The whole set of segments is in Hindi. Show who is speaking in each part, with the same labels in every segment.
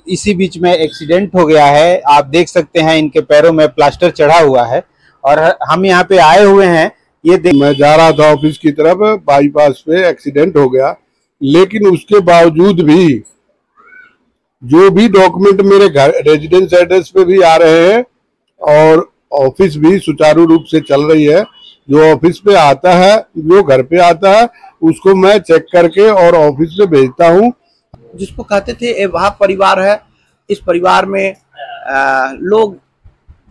Speaker 1: इसी बीच में एक्सीडेंट हो गया है। आप देख सकते हैं इनके पैरों में प्लास्टर चढ़ा हुआ है और हम यहाँ पे आए हुए हैं।
Speaker 2: मैं जा रहा था ऑफिस की तरफ, बाईपास पे एक्सीडेंट हो गया, लेकिन उसके बावजूद भी जो भी डॉक्यूमेंट मेरे घर रेजिडेंस एड्रेस पे भी आ रहे हैं और ऑफिस भी सुचारू रूप से चल रही है। जो ऑफिस पे आता है, जो घर पे आता है, उसको मैं चेक करके और ऑफिस पे भेजता हूँ।
Speaker 3: जिसको कहते थे ये वह परिवार है। इस परिवार में लोग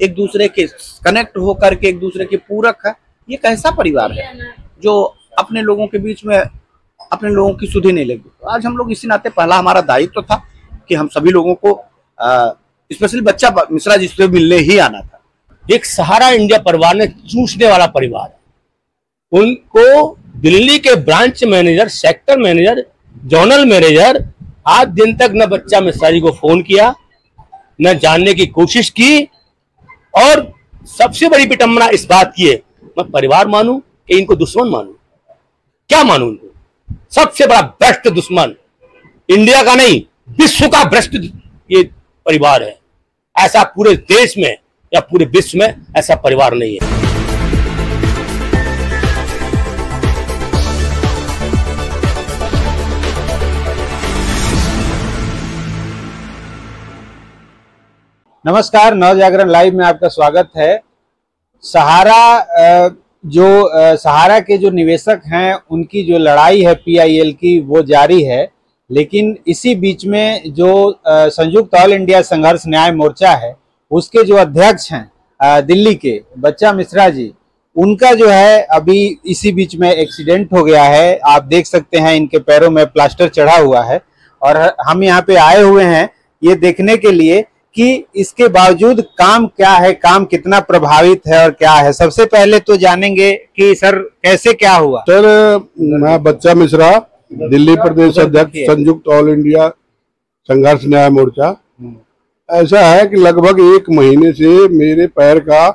Speaker 3: एक दूसरे के कनेक्ट होकर के एक दूसरे के पूरक है। ये कैसा परिवार है जो अपने लोगों के बीच में अपने लोगों की सुधि नहीं लगी। तो आज हम लोग इसी नाते पहला हमारा दायित्व था कि हम सभी लोगों को स्पेशली बच्चा मिश्रा जी से मिलने ही आना था।
Speaker 4: एक सहारा इंडिया परिवार ने चूसने वाला परिवार है। उनको दिल्ली के branch manager, sector manager, zonal manager आज दिन तक न बच्चा मिश्रा जी को फोन किया, न जानने की कोशिश की। और सबसे बड़ी विडंबना इस बात की है, मैं परिवार मानूं कि इनको दुश्मन मानूं? क्या मानूं इनको? सबसे बड़ा भ्रष्ट दुश्मन इंडिया का नहीं, विश्व का भ्रष्ट ये परिवार है। ऐसा पूरे देश में या पूरे विश्व में ऐसा परिवार नहीं है।
Speaker 1: नमस्कार, नवजागरण लाइव में आपका स्वागत है। सहारा के जो निवेशक हैं उनकी जो लड़ाई है पीआईएल की वो जारी है, लेकिन इसी बीच में जो संयुक्त ऑल इंडिया संघर्ष न्याय मोर्चा है उसके जो अध्यक्ष हैं दिल्ली के बच्चा मिश्रा जी, उनका जो है अभी इसी बीच में एक्सीडेंट हो गया है। आप देख सकते हैं इनके पैरों में प्लास्टर चढ़ा हुआ है और हम यहाँ पे आए हुए हैं ये देखने के लिए कि इसके बावजूद काम क्या है, काम कितना प्रभावित है और क्या है। सबसे पहले तो जानेंगे कि सर कैसे क्या हुआ।
Speaker 2: सर, मैं बच्चा मिश्रा, दिल्ली प्रदेश अध्यक्ष संयुक्त ऑल इंडिया संघर्ष न्याय मोर्चा। ऐसा है कि लगभग 1 महीने से मेरे पैर का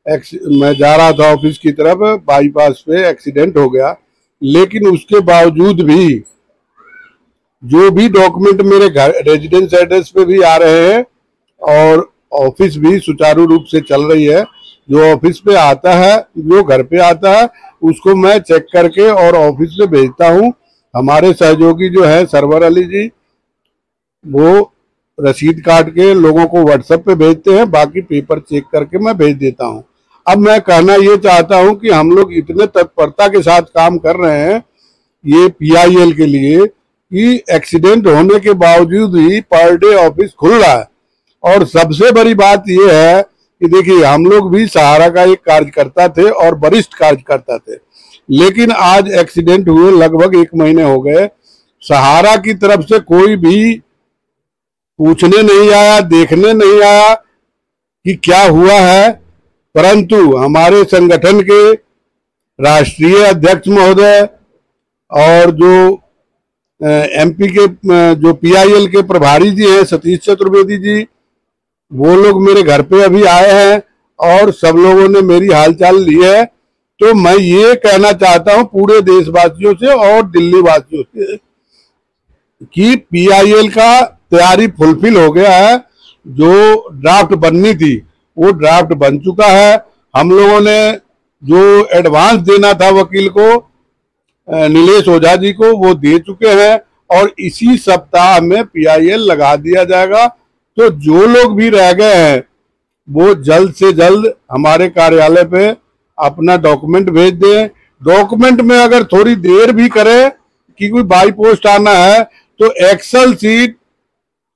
Speaker 2: मैं जा रहा था ऑफिस की तरफ, बाईपास पे एक्सीडेंट हो गया, लेकिन उसके बावजूद भी जो भी डॉक्यूमेंट मेरे घर रेजिडेंस एड्रेस पे भी आ रहे हैं और ऑफिस भी सुचारू रूप से चल रही है। जो ऑफिस पे आता है, जो घर पे आता है, उसको मैं चेक करके और ऑफिस पे भेजता हूँ। हमारे सहयोगी जो है सरवर अली जी, वो रसीद काट के लोगों को व्हाट्सएप पे भेजते हैं, बाकी पेपर चेक करके मैं भेज देता हूँ। अब मैं कहना ये चाहता हूँ कि हम लोग इतने तत्परता के साथ काम कर रहे हैं ये पीआईएल के लिए कि एक्सीडेंट होने के बावजूद ही पर डे ऑफिस खुल रहा है। और सबसे बड़ी बात यह है कि देखिए, हम लोग भी सहारा का एक कार्यकर्ता थे और वरिष्ठ कार्यकर्ता थे, लेकिन आज एक्सीडेंट हुए लगभग 1 महीने हो गए। सहारा की तरफ से कोई भी पूछने नहीं आया, देखने नहीं आया कि क्या हुआ है, परंतु हमारे संगठन के राष्ट्रीय अध्यक्ष महोदय और जो एमपी के जो पीआईएल के प्रभारी जी हैं सतीश चतुर्वेदी जी, वो लोग मेरे घर पे अभी आए हैं और सब लोगों ने मेरी हालचाल ली है। तो मैं ये कहना चाहता हूं पूरे देशवासियों से और दिल्ली वासियों से कि पीआईएल का तैयारी फुलफिल हो गया है। जो ड्राफ्ट बननी थी वो ड्राफ्ट बन चुका है। हम लोगों ने जो एडवांस देना था वकील को, नीलेश ओझा जी को, वो दे चुके हैं और इसी सप्ताह में पीआईएल लगा दिया जाएगा। तो जो लोग भी रह गए हैं वो जल्द से जल्द हमारे कार्यालय पे अपना डॉक्यूमेंट भेज दें। डॉक्यूमेंट में अगर थोड़ी देर भी करें कि कोई बाई पोस्ट आना है तो एक्सेल सीट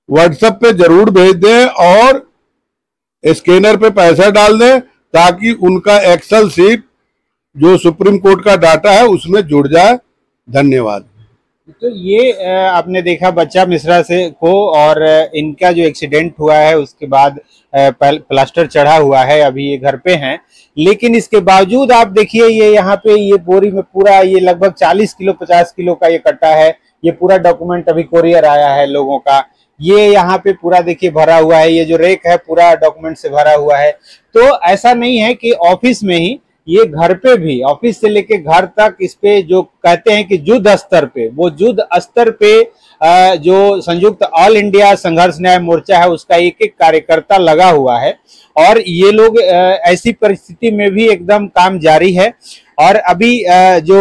Speaker 2: व्हाट्सएप पे जरूर भेज दें और स्कैनर पे पैसा डाल दें ताकि उनका एक्सेल सीट जो सुप्रीम कोर्ट का डाटा है उसमें जुड़ जाए। धन्यवाद।
Speaker 1: तो ये आपने देखा बच्चा मिश्रा से को, और इनका जो एक्सीडेंट हुआ है उसके बाद प्लास्टर चढ़ा हुआ है, अभी ये घर पे हैं, लेकिन इसके बावजूद आप देखिए ये यहाँ पे ये बोरी में पूरा ये लगभग 40 किलो 50 किलो का ये कट्टा है। ये पूरा डॉक्यूमेंट अभी कोरियर आया है लोगों का, ये यहाँ पे पूरा देखिए भरा हुआ है। ये जो रेक है पूरा डॉक्यूमेंट से भरा हुआ है। तो ऐसा नहीं है कि ऑफिस में ही ये घर पे भी, ऑफिस से लेके घर तक इस पे जो कहते हैं कि युद्ध स्तर पे, वो युद्ध स्तर पे जो संयुक्त ऑल इंडिया संघर्ष न्याय मोर्चा है उसका एक एक कार्यकर्ता लगा हुआ है। और ये लोग ऐसी परिस्थिति में भी एकदम काम जारी है। और अभी जो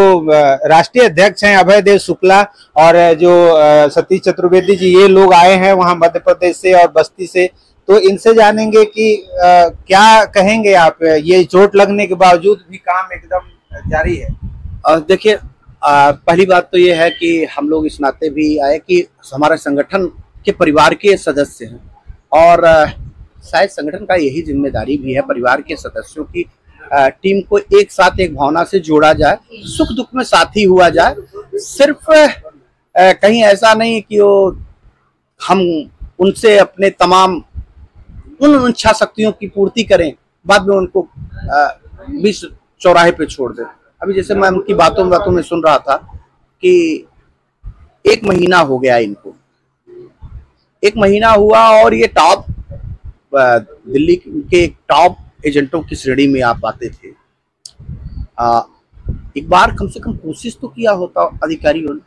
Speaker 1: राष्ट्रीय अध्यक्ष हैं अभय देव शुक्ला और जो सतीश चतुर्वेदी जी, ये लोग आए हैं वहां मध्य प्रदेश से और बस्ती से। तो इनसे जानेंगे कि क्या कहेंगे आप, ये चोट लगने के बावजूद भी काम एकदम जारी है।
Speaker 3: देखिए, पहली बात तो ये है कि हम लोग इस नाते भी आए कि हमारे संगठन के परिवार के सदस्य हैं और शायद संगठन का यही जिम्मेदारी भी है परिवार के सदस्यों की टीम को एक साथ एक भावना से जोड़ा जाए, सुख दुख में साथी हुआ जाए। सिर्फ कहीं ऐसा नहीं कि वो हम उनसे अपने तमाम उन इच्छा शक्तियों की पूर्ति करें, बाद में उनको बीच चौराहे पे छोड़ दें। अभी जैसे मैं उनकी बातों में सुन रहा था कि 1 महीना हो गया इनको, 1 महीना हुआ और ये टॉप दिल्ली के टॉप एजेंटों की श्रेणी में आप आते थे। एक बार कम से कम कोशिश तो किया होता अधिकारियों ने,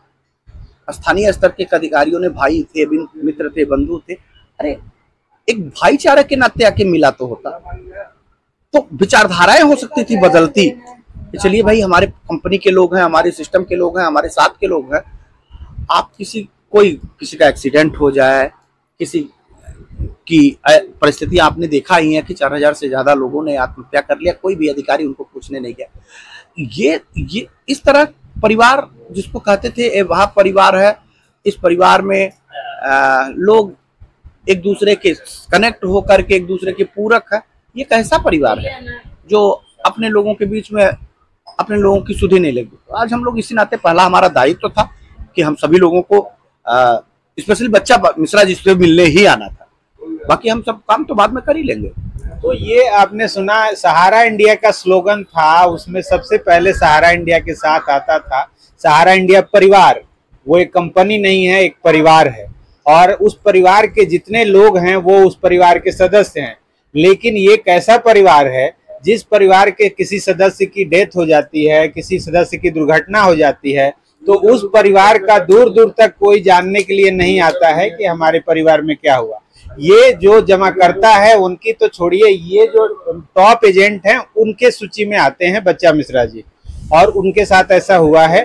Speaker 3: स्थानीय स्तर के अधिकारियों ने, भाई थे, मित्र थे, बंधु थे, अरे एक भाईचारा के नाते आके मिला तो होता, तो विचारधाराएं हो सकती थी बदलती। चलिए भाई, हमारे कंपनी के लोग हैं, हमारे सिस्टम के लोग हैं, हमारे साथ के लोग हैं, आप किसी का एक्सीडेंट हो जाए, किसी की परिस्थिति आपने देखा ही है कि 4000 से ज्यादा लोगों ने आत्महत्या कर लिया, कोई भी अधिकारी उनको पूछने नहीं गया। ये इस तरह परिवार जिसको कहते थे वह परिवार है। इस परिवार में लोग एक दूसरे के कनेक्ट होकर के एक दूसरे के पूरक है। ये कैसा परिवार है जो अपने लोगों के बीच में अपने लोगों की सुधि नहीं लगी। आज हम लोग इसी नाते, पहला हमारा दायित्व था कि हम सभी लोगों को स्पेशली बच्चा मिश्रा जी से मिलने ही आना था, बाकी हम सब काम तो बाद में कर ही लेंगे।
Speaker 1: तो ये आपने सुना सहारा इंडिया का स्लोगन था, उसमें सबसे पहले सहारा इंडिया के साथ आता था सहारा इंडिया परिवार। वो एक कंपनी नहीं है, एक परिवार है और उस परिवार के जितने लोग हैं वो उस परिवार के सदस्य हैं। लेकिन ये कैसा परिवार है जिस परिवार के किसी सदस्य की डेथ हो जाती है, किसी सदस्य की दुर्घटना हो जाती है, तो उस परिवार का दूर दूर तक कोई जानने के लिए नहीं आता है कि हमारे परिवार में क्या हुआ। ये जो जमाकर्ता है उनकी तो छोड़िए, ये जो टॉप एजेंट हैं उनके सूची में आते हैं बच्चा मिश्रा जी, और उनके साथ ऐसा हुआ है।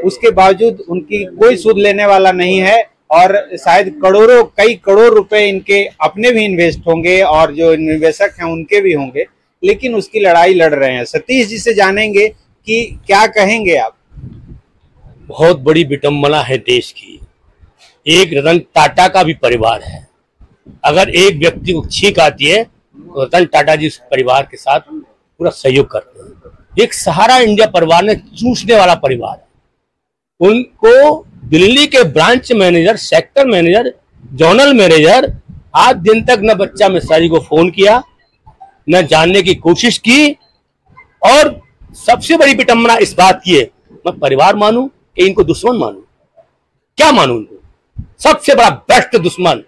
Speaker 1: उसके बावजूद उनकी कोई सूद लेने वाला नहीं है और शायद कई करोड़ रुपए इनके अपने भी इन्वेस्ट होंगे और जो निवेशक हैं उनके भी होंगे, लेकिन उसकी लड़ाई लड़ रहे हैं। सतीश जी से जानेंगे कि क्या कहेंगे आप।
Speaker 4: बहुत बड़ी विडंबना है देश की। एक रतन टाटा का भी परिवार है। अगर एक व्यक्ति को छींक आती है तो रतन टाटा जी उस परिवार के साथ पूरा सहयोग करते हैं। एक सहारा इंडिया परिवार ने चूसने वाला परिवार है। उनको दिल्ली के branch manager, sector manager, zonal manager आज दिन तक न बच्चा मिश्रा जी को फोन किया, न जानने की कोशिश की। और सबसे बड़ी विडंबना इस बात की है, मैं परिवार मानूं कि इनको दुश्मन मानूं? क्या मानूं इनको? सबसे बड़ा भ्रष्ट दुश्मन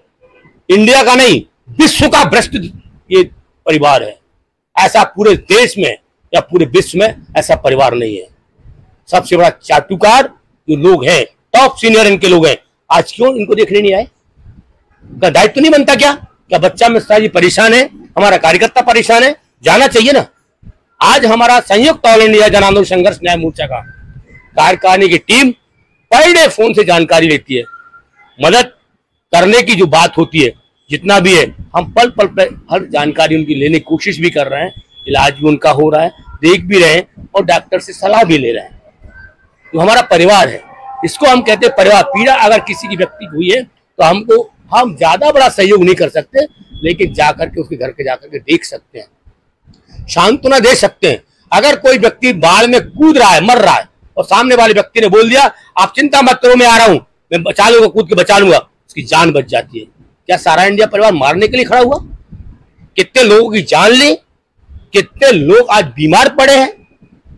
Speaker 4: इंडिया का नहीं, विश्व का भ्रष्ट ये परिवार है। ऐसा पूरे देश में या पूरे विश्व में ऐसा परिवार नहीं है। सबसे बड़ा चाटुकार जो लोग हैं, टॉप सीनियर इनके लोग हैं, आज क्यों इनको देखने नहीं आए? का दायित्व तो नहीं बनता क्या बच्चा मिश्रा जी परेशान है, हमारा कार्यकर्ता परेशान है, जाना चाहिए ना। आज हमारा संयुक्त ऑल इंडिया जन आंदोलन संघर्ष न्याय मोर्चा का कार्यकारिणी की टीम पर डे फोन से जानकारी लेती है। मदद करने की जो बात होती है, जितना भी है, हम पल पल पर हर जानकारी उनकी लेने की कोशिश भी कर रहे हैं। इलाज भी उनका हो रहा है, देख भी रहे हैं और डॉक्टर से सलाह भी ले रहे हैं। तो हमारा परिवार है, इसको हम कहते हैं परिवार। पीड़ा अगर किसी की व्यक्ति को हुई है तो हम ज्यादा बड़ा सहयोग नहीं कर सकते, लेकिन जाकर के उसके घर के जाकर के देख सकते हैं, सांत्वना दे सकते हैं। अगर कोई व्यक्ति बाढ़ में कूद रहा है, मर रहा है, और सामने वाले व्यक्ति ने बोल दिया आप चिंता मत करो, मैं आ रहा हूं, मैं बचा लूंगा, कूद के बचा लूंगा, उसकी जान बच जाती है। क्या सारा इंडिया परिवार मारने के लिए खड़ा हुआ? कितने लोगों की जान ली, कितने लोग आज बीमार पड़े हैं,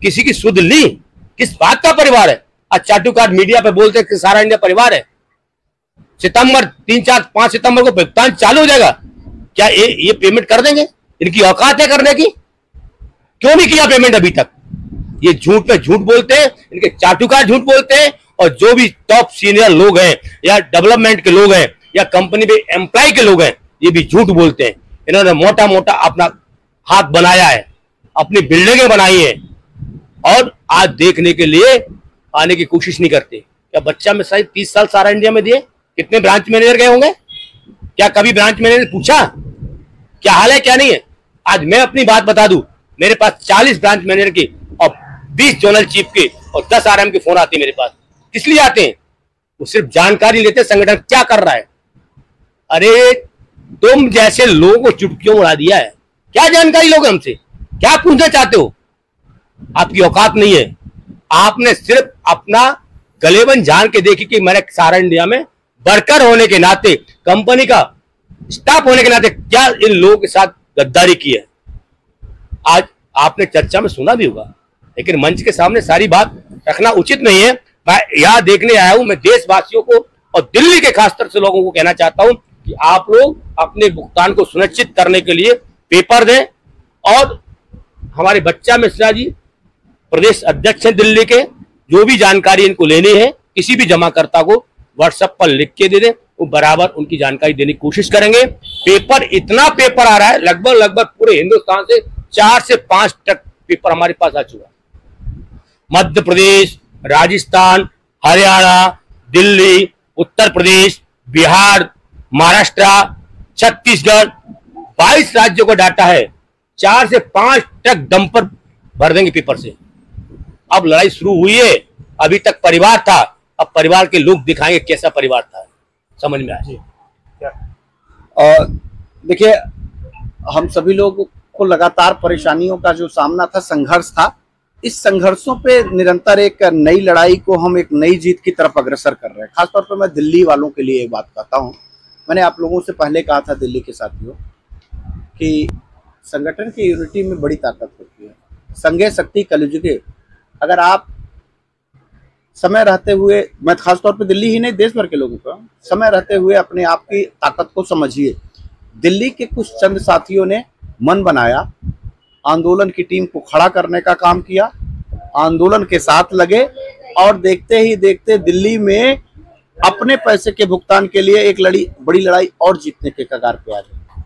Speaker 4: किसी की सुध ली? किस बात का परिवार है? आज चाटुकार मीडिया पे बोलते हैं कि सारा इंडिया परिवार है। सितंबर 3, 4, 5 सितंबर को भुगतान चालू हो जाएगा। क्या ये पेमेंट कर देंगे? इनकी औकात है करने की? क्यों नहीं किया पेमेंट अभी तक? ये झूठ पे झूठ बोलते हैं, इनके चाटुकार झूठ बोलते हैं, और जो भी टॉप सीनियर लोग हैं या डेवलपमेंट के लोग हैं या कंपनी में एम्प्लॉय के लोग हैं, ये भी झूठ बोलते हैं। इन्होंने मोटा मोटा अपना हाथ बनाया है, अपनी बिल्डिंगें बनाई है, और आज देखने के लिए आने की कोशिश नहीं करते। क्या बच्चा में शायद 30 साल सारा इंडिया में दिए? कितने ब्रांच मैनेजर गए होंगे? क्या कभी ब्रांच मैनेजर ने पूछा क्या हाल है क्या नहीं है? आज मैं अपनी बात बता दूं, मेरे पास 40 ब्रांच मैनेजर की और 20 जोनल चीफ के और 10 आरएम के फोन आते हैं मेरे पास। किस लिए आते हैं? वो सिर्फ जानकारी लेते संगठन क्या कर रहा है। अरे तुम जैसे लोगों को चुटकियों उड़ा दिया है, क्या जानकारी लोगे हमसे? क्या पूछना चाहते हो? आपकी औकात नहीं है। आपने सिर्फ अपना गलेबन जान के देखी कि मैंने सारा इंडिया में वर्कर होने के नाते, कंपनी का स्टाफ होने के नाते क्या इन लोगों के साथ गद्दारी की है। आज आपने चर्चा में सुना भी होगा, लेकिन मंच के सामने सारी बात रखना उचित नहीं है। मैं यहाँ देखने आया हूं, मैं देशवासियों को और दिल्ली के खासतौर से लोगों को कहना चाहता हूं कि आप लोग अपने भुगतान को सुनिश्चित करने के लिए पेपर दें, और हमारे बच्चा मिश्रा जी प्रदेश अध्यक्ष हैं दिल्ली के, जो भी जानकारी इनको लेनी है किसी भी जमाकर्ता को व्हाट्सएप पर लिख के दे दें, वो बराबर उनकी जानकारी देने की कोशिश करेंगे। पेपर इतना पेपर आ रहा है, लगभग पूरे हिंदुस्तान से 4 से 5 ट्रक पेपर हमारे पास आ चुका है। मध्य प्रदेश, राजस्थान, हरियाणा, दिल्ली, उत्तर प्रदेश, बिहार, महाराष्ट्र, छत्तीसगढ़, 22 राज्यों का डाटा है। 4 से 5 ट्रक डंपर भर देंगे पेपर से। अब लड़ाई शुरू हुई है, अभी तक परिवार था, अब परिवार के लोग दिखाएंगे कैसा परिवार था। समझ में आया?
Speaker 3: देखिए, हम सभी लोग को लगातार परेशानियों का जो सामना था, संघर्ष था, इस संघर्षों पे निरंतर एक नई लड़ाई को हम एक नई जीत की तरफ अग्रसर कर रहे हैं। खासतौर पर मैं दिल्ली वालों के लिए एक बात कहता हूँ। मैंने आप लोगों से पहले कहा था, दिल्ली के साथियों, कि संगठन की यूनिटी में बड़ी ताकत होती है। संघे शक्ति कलयुगे। अगर आप समय रहते हुए, मैं खासतौर पर दिल्ली ही नहीं देश भर के लोगों का, समय रहते हुए अपने आप की ताकत को समझिए। दिल्ली के कुछ चंद साथियों ने मन बनाया, आंदोलन की टीम को खड़ा करने का काम किया, आंदोलन के साथ लगे, और देखते ही देखते दिल्ली में अपने पैसे के भुगतान के लिए एक बड़ी लड़ाई और जीतने के कगार पे आ गए।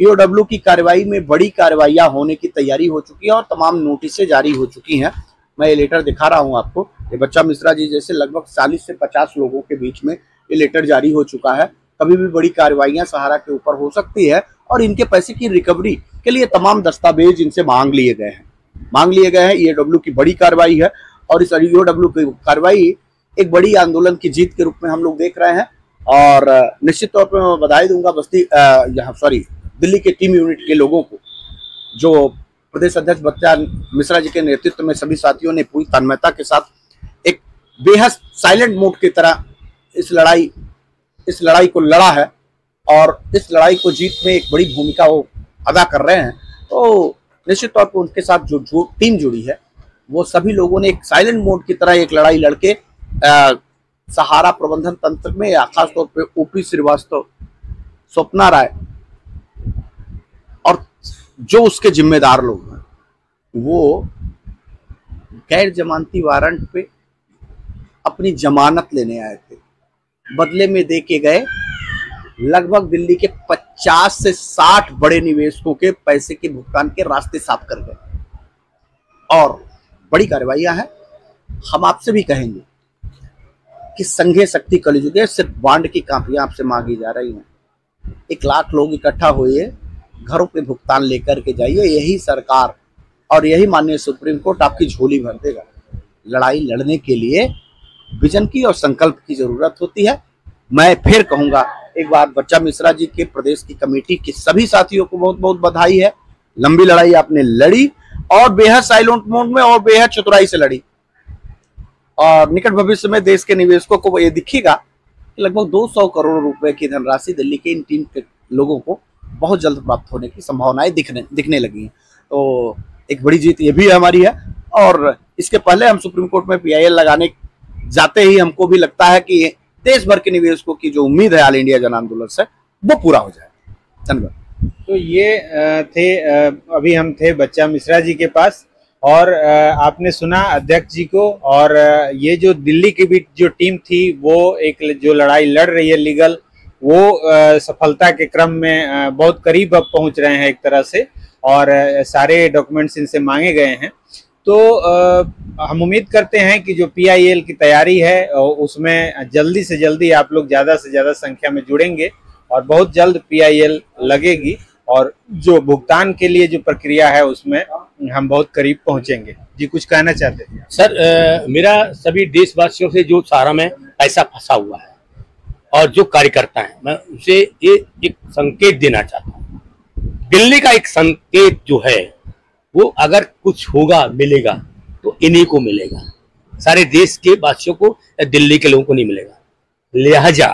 Speaker 3: ईओडब्ल्यू की कार्रवाई में बड़ी कार्रवाइयां होने की तैयारी हो चुकी है और तमाम नोटिसें जारी हो चुकी हैं। मैं ये लेटर दिखा रहा हूं आपको। ये बच्चा मिश्रा जी जैसे लगभग 40 से 50 लोगों के बीच में ये लेटर जारी हो चुका है। कभी भी बड़ी कार्रवाइयां सहारा के ऊपर हो सकती है, और इनके पैसे की रिकवरी के लिए तमाम दस्तावेज इनसे मांग लिए गए हैं। ईओडब्ल्यू की बड़ी कार्रवाई है, और इस ईओडब्ल्यू की कार्रवाई एक बड़ी आंदोलन की जीत के रूप में हम लोग देख रहे हैं। और निश्चित तौर पर मैं बधाई दूंगा दिल्ली के टीम यूनिट के लोगों को, जो प्रदेश अध्यक्ष बच्चा मिश्रा जी के नेतृत्व में सभी साथियों ने पूरी तन्मयता के साथ एक बेहद साइलेंट मोड की तरह इस लड़ाई को लड़ा है, और इस लड़ाई को जीत में एक बड़ी भूमिका वो अदा कर रहे हैं। तो निश्चित तौर पर उनके साथ जो टीम जुड़ी है, वो सभी लोगों ने एक साइलेंट मोड की तरह एक लड़ाई लड़के सहारा प्रबंधन तंत्र में, खासतौर पे ओपी श्रीवास्तव, स्वप्ना राय और जो उसके जिम्मेदार लोग हैं, वो गैर जमानती वारंट पे अपनी जमानत लेने आए थे। बदले में दे के गए लगभग दिल्ली के 50 से 60 बड़े निवेशकों के पैसे के भुगतान के रास्ते साफ कर गए। और बड़ी कार्रवाइयां हैं। हम आपसे भी कहेंगे कि संघे शक्ति कलयुगे, सिर्फ बांड की कापियां आपसे मांगी जा रही हैं। 1 लाख लोग इकट्ठा हुए, घरों पे भुगतान लेकर के जाइए। यही सरकार और यही माननीय सुप्रीम कोर्ट आपकी झोली भर देगा। लड़ाई लड़ने के लिए विजन की और संकल्प की जरूरत होती है। मैं फिर कहूंगा एक बार, बच्चा मिश्रा जी के प्रदेश की कमेटी के सभी साथियों को बहुत बहुत बधाई है। लंबी लड़ाई आपने लड़ी, और बेहद साइलेंट मोड में और बेहद चतुराई से लड़ी। और निकट भविष्य में देश के निवेशकों को ये दिखेगा कि लगभग 200 करोड़ रुपए की धनराशि दिल्ली के इन टीम के लोगों को बहुत जल्द प्राप्त होने की संभावनाएं दिखने लगी हैं। तो एक बड़ी जीत ये भी हमारी है। और इसके पहले हम सुप्रीम कोर्ट में PIL लगाने जाते ही हमको भी लगता है कि देश भर के निवेशकों की जो उम्मीद है ऑल इंडिया जन आंदोलन से, वो पूरा हो जाए। धन्यवाद।
Speaker 1: तो ये अभी हम थे बच्चा मिश्रा जी के पास, और आपने सुना अध्यक्ष जी को, और ये जो दिल्ली के बीच जो टीम थी वो एक जो लड़ाई लड़ रही है लीगल, वो सफलता के क्रम में बहुत करीब अब पहुंच रहे हैं एक तरह से, और सारे डॉक्यूमेंट्स इनसे मांगे गए हैं। तो हम उम्मीद करते हैं कि जो PIL की तैयारी है उसमें जल्दी से जल्दी आप लोग ज़्यादा से ज़्यादा संख्या में जुड़ेंगे और बहुत जल्द PIL लगेगी, और जो भुगतान के लिए जो प्रक्रिया है उसमें हम बहुत करीब पहुंचेंगे। जी कुछ कहना चाहते हैं
Speaker 4: सर? मेरा सभी देशवासियों से जो सहारा में पैसा फंसा हुआ है और जो कार्यकर्ता हैं, मैं उसे ये एक संकेत देना चाहता हूँ। दिल्ली का एक संकेत जो है वो अगर कुछ होगा मिलेगा तो इन्हीं को मिलेगा, सारे देश के वासियों को या दिल्ली के लोगों को नहीं मिलेगा। लिहाजा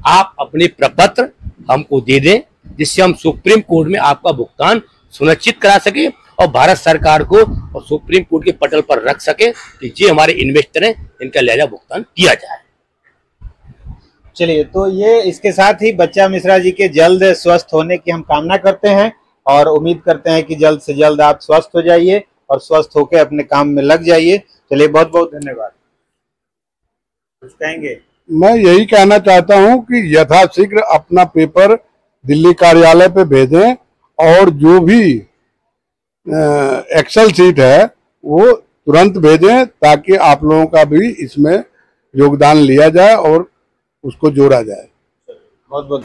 Speaker 4: आप अपने प्रपत्र हमको दे दें, जिससे हम सुप्रीम कोर्ट में आपका भुगतान सुनिश्चित करा सके और भारत सरकार को और सुप्रीम कोर्ट के पटल पर रख सके कि ये हमारे इन्वेस्टर हैं, इनका लिहाजा भुगतान किया जाए।
Speaker 1: चलिए, तो ये इसके साथ ही बच्चा मिश्रा जी के जल्द स्वस्थ होने की हम कामना करते हैं और उम्मीद करते हैं कि जल्द से जल्द आप स्वस्थ हो जाइए और स्वस्थ होकर अपने काम में लग जाइए। चलिए, बहुत बहुत धन्यवाद। कुछ कहेंगे?
Speaker 2: मैं यही कहना चाहता हूं कि यथाशीघ्र अपना पेपर दिल्ली कार्यालय पे भेजें, और जो भी एक्सेल शीट है वो तुरंत भेजें, ताकि आप लोगों का भी इसमें योगदान लिया जाए और उसको जोड़ा जाए।
Speaker 1: बहुत बहुत